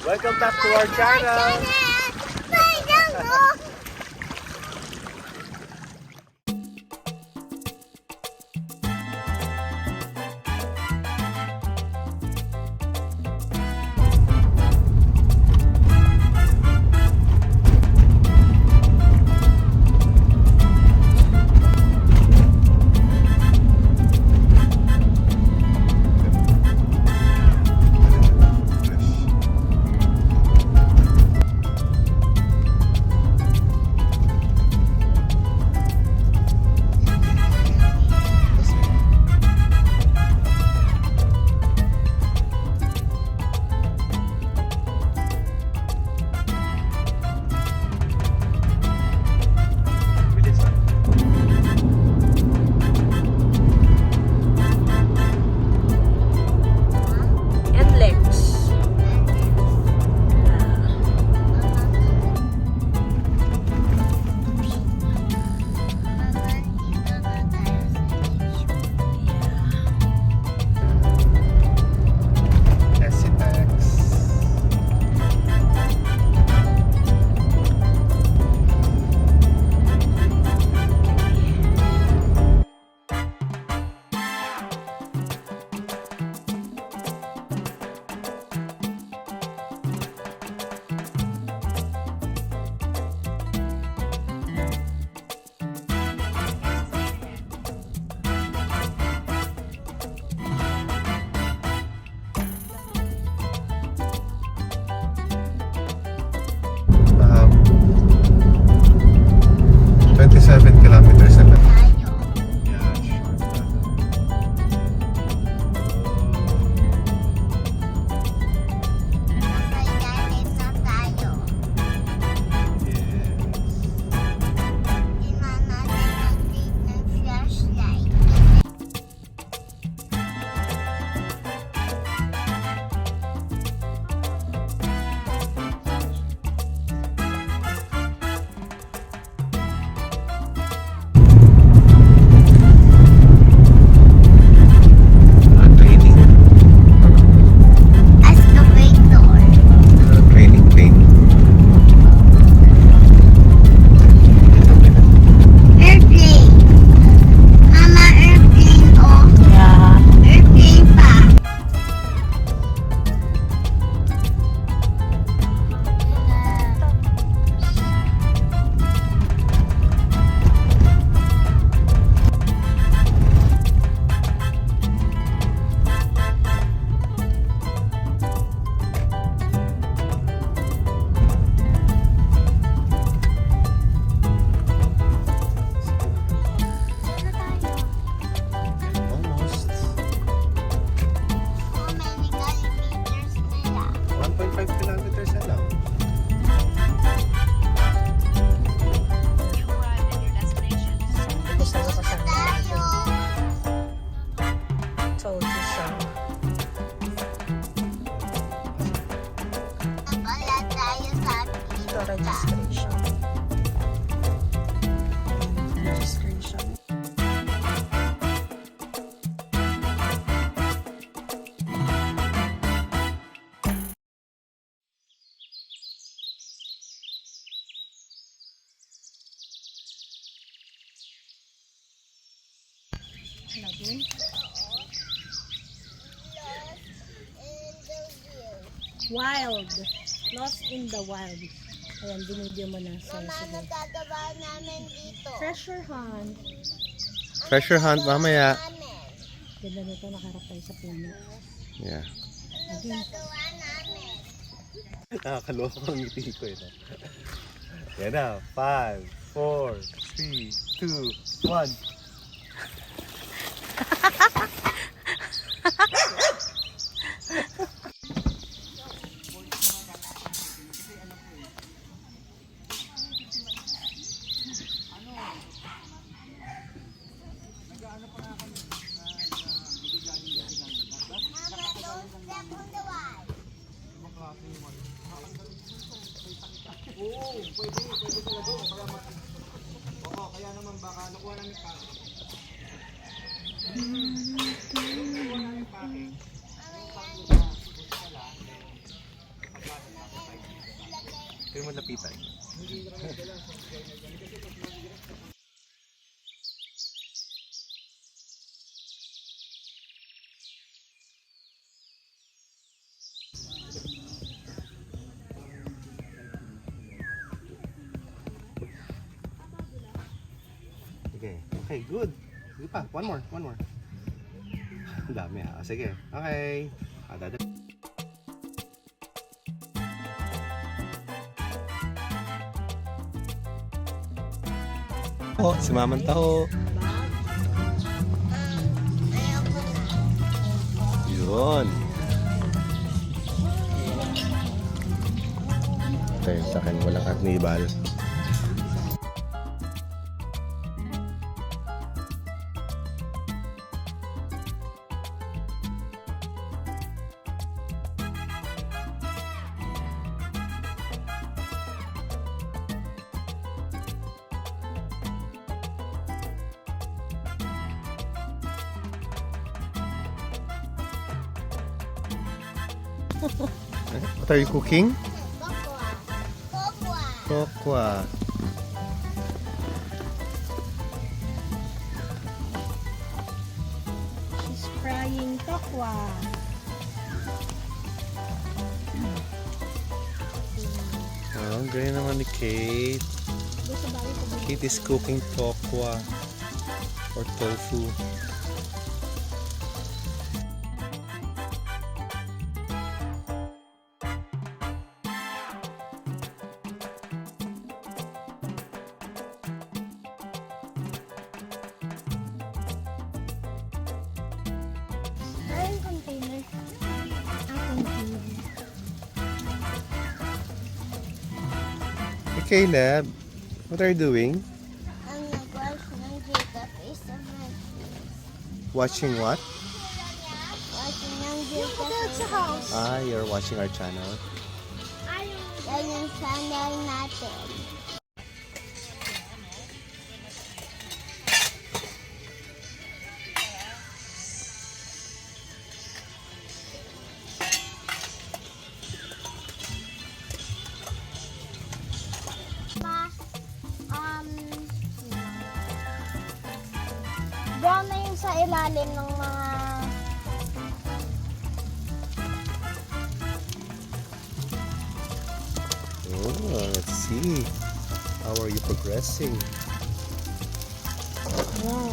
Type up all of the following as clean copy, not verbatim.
Welcome back to our channel. Registration. Registration. Lagin. Wild. Lost in the wild. Ayan, binidyo mo na. So, Mama, sige. nagkagawa namin dito. Treasure hunt. Treasure hunt mamaya. Ganda nito, nakaharap tayo sa puno. Yeah. Again. Nagagawa namin. Nakakaloko ang ngiti ko ito. Yan na. 5, 4, 3, 2, 1. Oo, pwede talaga. Kaya naman baka nakuha namin pake. Nakuha namin pake. Yung pagkuha, pala, Kaya mo lapitan. Okay, okay, good. Sige pa, one more. Ang dami ha. Sige, okay. Oh, si Mamang Taho. Ayoko na. Yun. Tayo sa akin, walang karnibal. What are you cooking? Kokwa. Tokwa. She's frying tokwa. Oh, ang galing naman ni Kate. Doon sa bahay ko. Kate is cooking tokwa or tofu. Ay, container. Container. Hey Caleb, what are you doing? Ang nag-watch ng Jita Face of Netflix. Watching what? Watching ng Yung Jita pagkakas sa house. Ah, you're watching our channel. Yan yung channel natin. Brown na yung sa ilalim ng mga Oh, let's see. How are you progressing? Wow.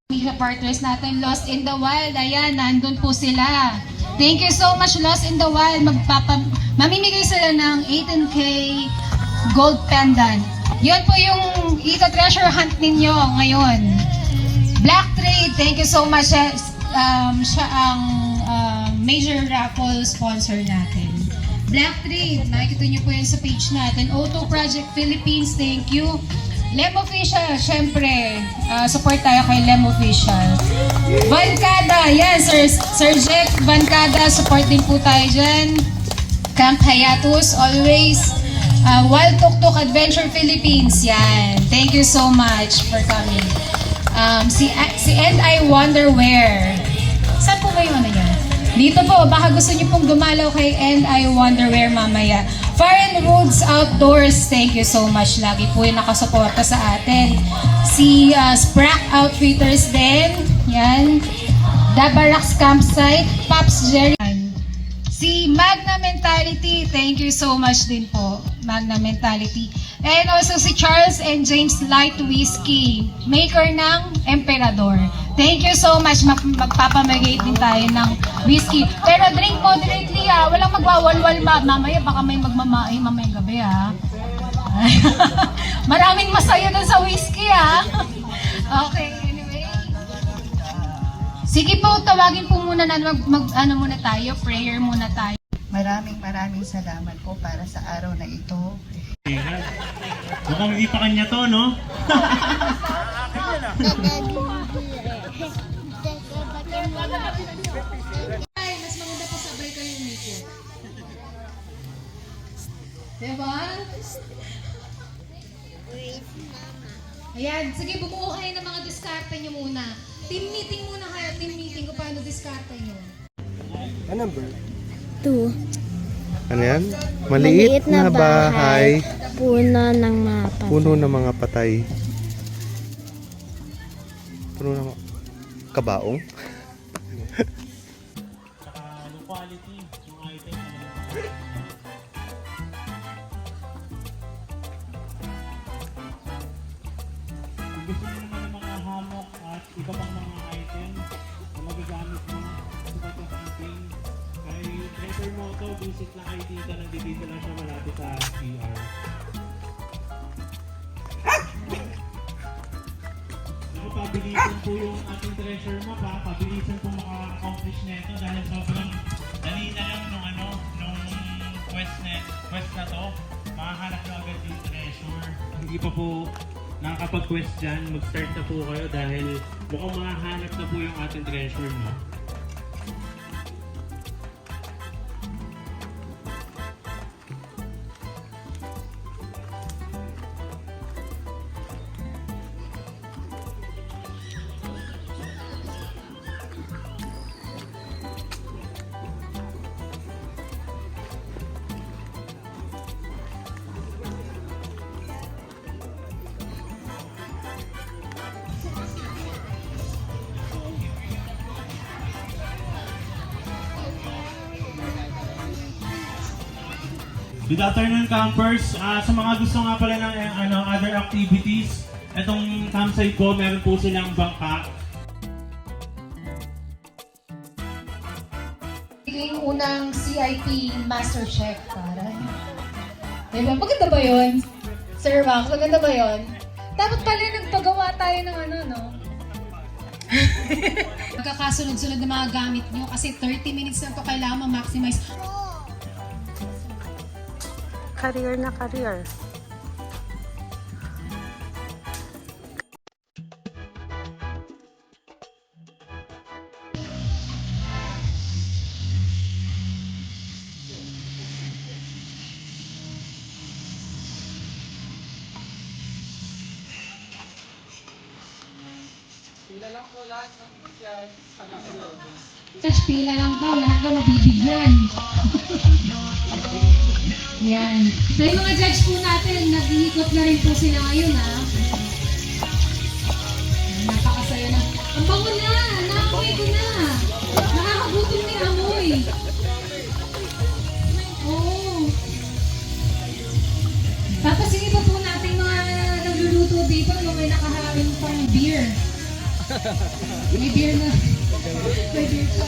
Media partners natin, Lost in the Wild. Ayan, nandun po sila. Thank you so much, Lost in the Wild. Mamimigay sila ng 18K gold pendant. Yun po yung ita-treasure hunt ninyo ngayon. Black Trade, thank you so much. Siya ang major raffle sponsor natin. Black Trade, nakikita nyo po yan sa page natin. Auto Project Philippines, thank you. Lem Official, syempre, support tayo kay Lem Official. Vancada, yan, Sir Jack Vancada, support din po tayo dyan. Camp Hayatus, always. Wild Tuk Adventure Philippines, yan. Thank you so much for coming. Si And I Wonder Where. Saan po ba yung ano yan? Dito po, baka gusto niyo pong dumalaw kay And I Wonder Where mamaya. Far and Roads Outdoors, thank you so much. Lagi po yung nakasuporta sa atin. Si Sprack Outfitters din, yan. Dabarax Campsite, Pops Jerry. Si Magna Mentality, thank you so much din po, Magna Mentality. And also si Charles and James Light Whiskey, maker ng Emperador. Thank you so much, magpapamagay din tayo ng whiskey. Pero drink moderately ha, walang magwawalwal mamaya, baka may magmamay mamayang gabi ha. Maraming masaya dun sa whiskey ha. Okay, anyway. Sige po, tawagin po muna na ano muna tayo, prayer muna tayo. Maraming salamat po para sa araw na ito. Mukhang hindi pa kanya to, no? Ay, mas maganda po sabay kayo umikot. Diba? Ayan, sige, bumuo kayo ng mga diskarte nyo muna. Team meeting muna kayo, team meeting kung paano diskarte nyo. Ano ba? 2. Ano yan? Maliit na bahay. Puno ng mapa. Puno ng mga patay. Puno ng kabaong. Saka low quality yung item. Kung gusto nyo naman ng mga hammock at iba pang mga item na magagamit mo sa batang camping, kay Treasure Moto, visit lang kayo dito. Nandito lang siya malapit sa CR. Pabilisan po yung ating treasure map ha. Pabilisan po maka-accomplish na ito dahil sobrang dali na lang nung quest na to. Makahanap nyo agad yung treasure. Hindi pa po nakakapag-quest dyan, mag-start na po kayo dahil mukhang makahanap na po yung ating treasure, no? Good afternoon, campers. Sa mga gusto nga pala ng other activities, itong campsite po, meron po silang bangka. Yung unang CIP Master Chef, para. Diba? Maganda ba yun? Sir Max, maganda ba yun? Dapat pala nagpagawa tayo ng no? Magkakasunod-sunod na mga gamit nyo kasi 30 minutes lang to kailangan ma-maximize. Career na career. Touch pila lang daw, lahat daw mabibigyan. Yan. So yung mga judge po natin, nag-iikot na rin po sila ngayon ha. Napakasaya na. Ang bango na! Naamoy ko na! Nakakagutom ni amoy. Oo. Tapos yung iba po natin mga nagluluto dito, yung may nakahain pang beer. May beer na. May beer pa.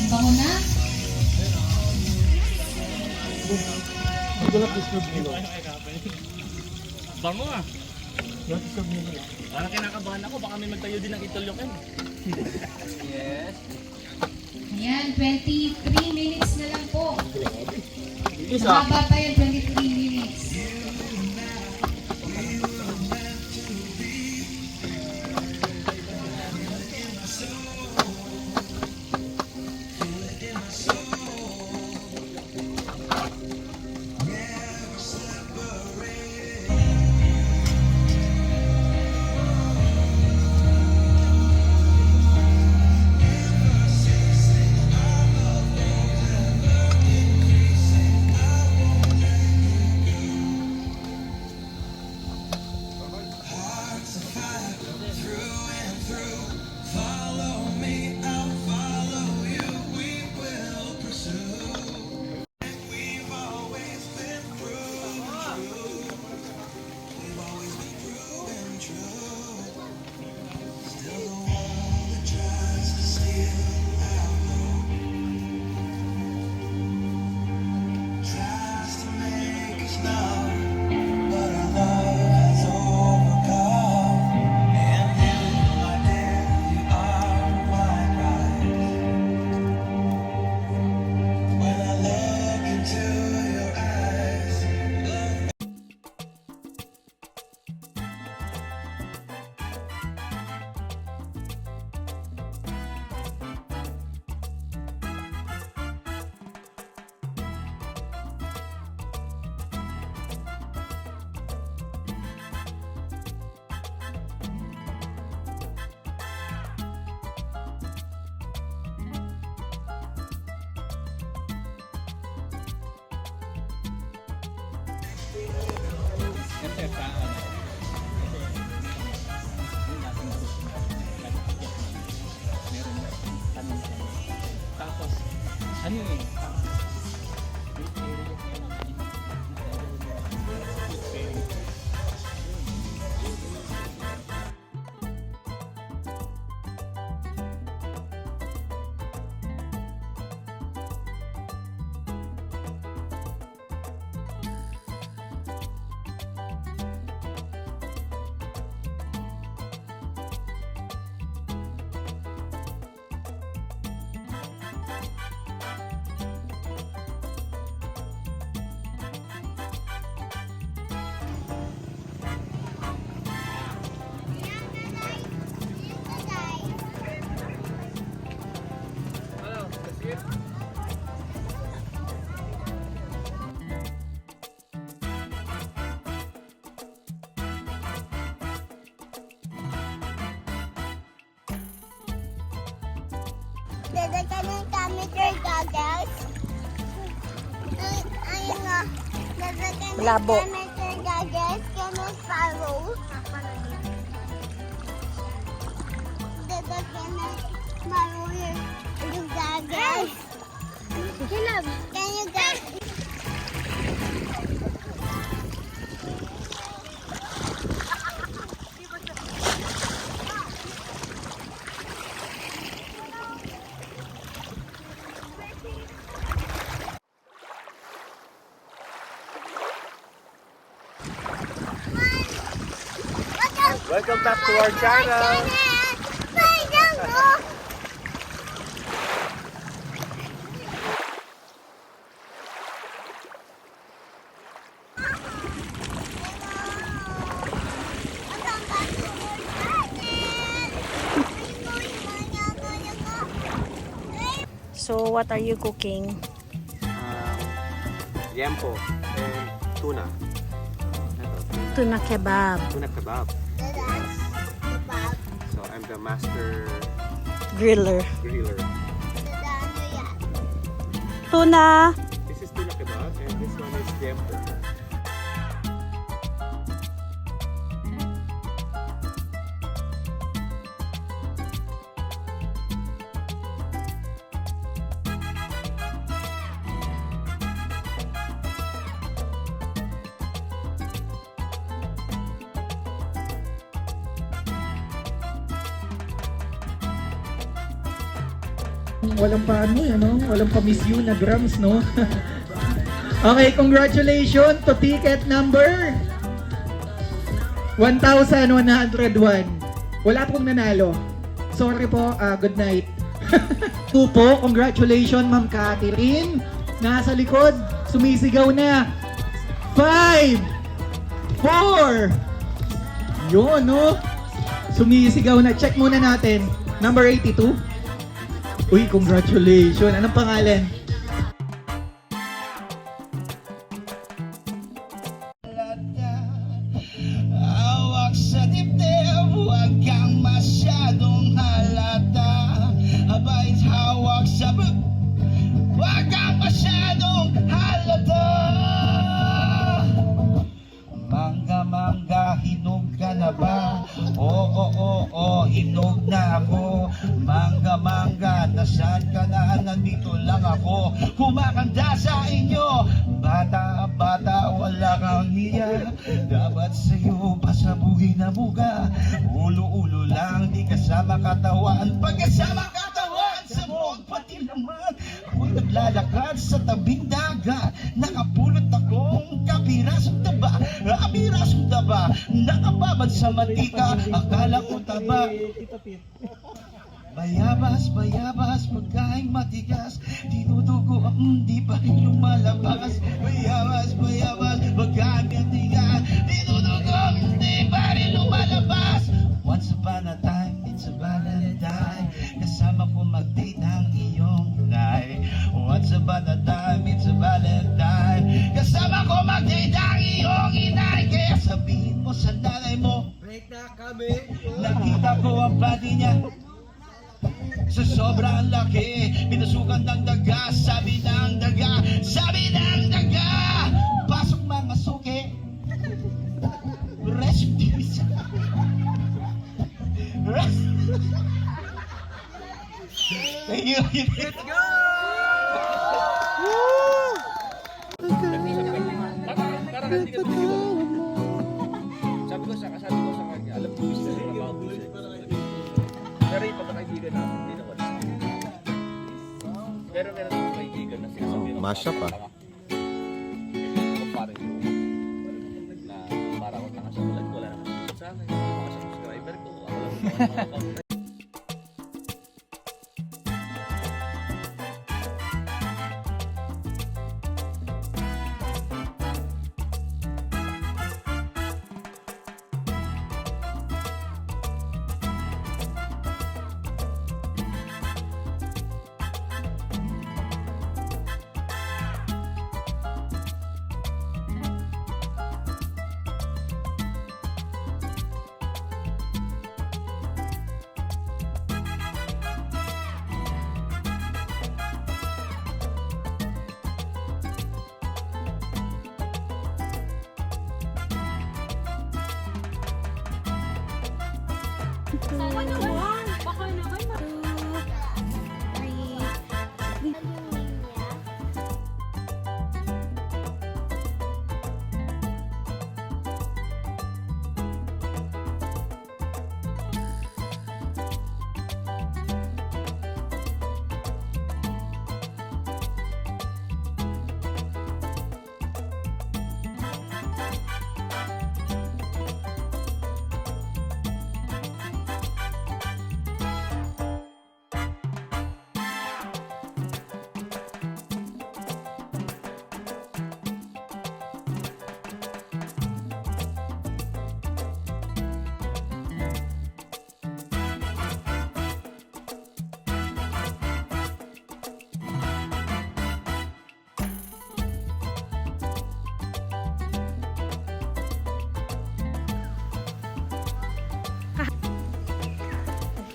Bango na? Bango ah. Parang kinakabahan ako, baka may magtayo din ng itulyokan. Yes. Ayan, 23 minutes na lang po. Mahaba pa yan, 23 minutes. Kasi sa ano, yung dating gusto na nag-iyak na meron na tanong sa tapos ano eh may area Dadagdagan kami their goggles. Ayun nga. Dadagdagan Labo. kami their goggles. Kami follow. Dadagdagan follow your goggles. Can you guys? Welcome back to our channel. So, what are you cooking? Yempo and tuna. Tuna kebab. Tuna kebab. So I'm the master Griller. griller. Tuna! This is tuna kebab and this one is yempo. Walang pa ano, ano? Walang pa miss you na grams, no? Okay, congratulations to ticket number 1,101. Wala pong nanalo. Sorry po, good night. Po, congratulations Ma'am Catherine. Nasa likod, sumisigaw na. 5, 4. Yun, no? Sumisigaw na. Check muna natin. Number 82. Uy, congratulations. Anong pangalan? Hawak sa dibdib, huwag kang masyadong halata. Abay, hawak sa huwag kang masyadong halata. Mangga, mangga, hinog ka na ba? Oo, hinog na ako. Mangga, mangga, nasaan ka na? Nandito lang ako. Kumakanta sa inyo. Bata, bata, wala kang hiya. Dapat sa'yo pasabuhin na buga. Ulo-ulo lang, di kasama katawan. Pagkasama katawan, sa buong pati naman. Ako'y naglalakad sa tabing dagat. Nakapulot akong kapirasong taba. Kapirasong taba, nakababad sa matika. Akala ko taba. Bayabas, bayabas, pagkain matigas. Dinudugo ang di pa rin lumalabas. Bayabas, bayabas, pagkain matigas. Dinudugo ang di pa rin lumalabas. Once upon a time, it's a Valentine. Kasama ko mag-date ang iyong inay. Once upon a time, it's a Valentine. Kasama ko mag-date ang iyong inay. Kaya sabihin mo sa nanay mo, break na kami. Nakita ko ang body niya. Sa sobrang laki, pinasukan ng daga. Sabi ng daga, sabi ng daga, pasok mga suki. Let's go! Parang hindi ka biniwan. Sabi ko sa kanya, alam ko gusto nila about this. Pero yung pagkakaibigan namin, hindi naman. Pero meron akong kaibigan na sinasabi ng mashup ah. Kumpare ko. Na para akong tanga sa ulan, wala naman sa akin. Yung mga subscriber ko, ako lang naman.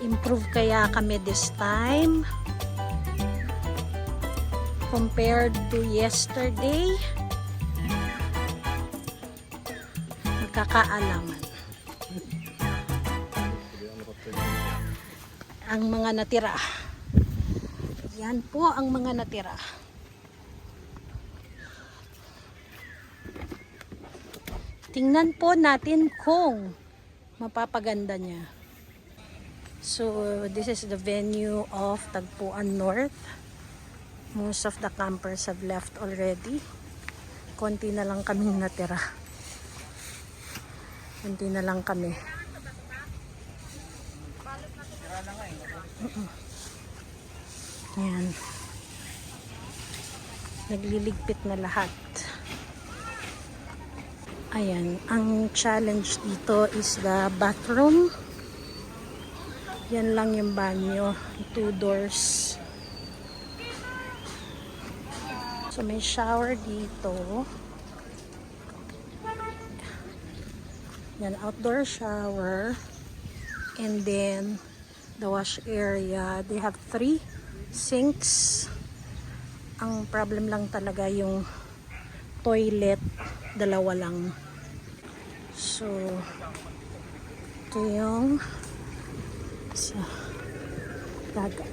Improve kaya kami this time compared to yesterday. Magkakaalaman. Ang mga natira. Yan po ang mga natira. Tingnan po natin kung mapapaganda niya. So, this is the venue of Tagpuan North. Most of the campers have left already. Konti na lang kaming natira. Konti na lang kami. Ayan. Nagliligpit na lahat. Ayan. Ang challenge dito is the bathroom. Yan lang yung banyo. 2 doors. So, may shower dito. Yan, outdoor shower. And then, the wash area. They have 3 sinks. Ang problem lang talaga yung toilet. 2 lang. So, ito yung sa dagat.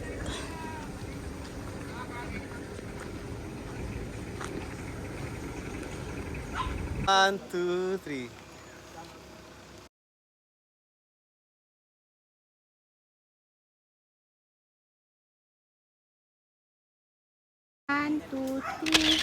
One, two, three. One, two, three.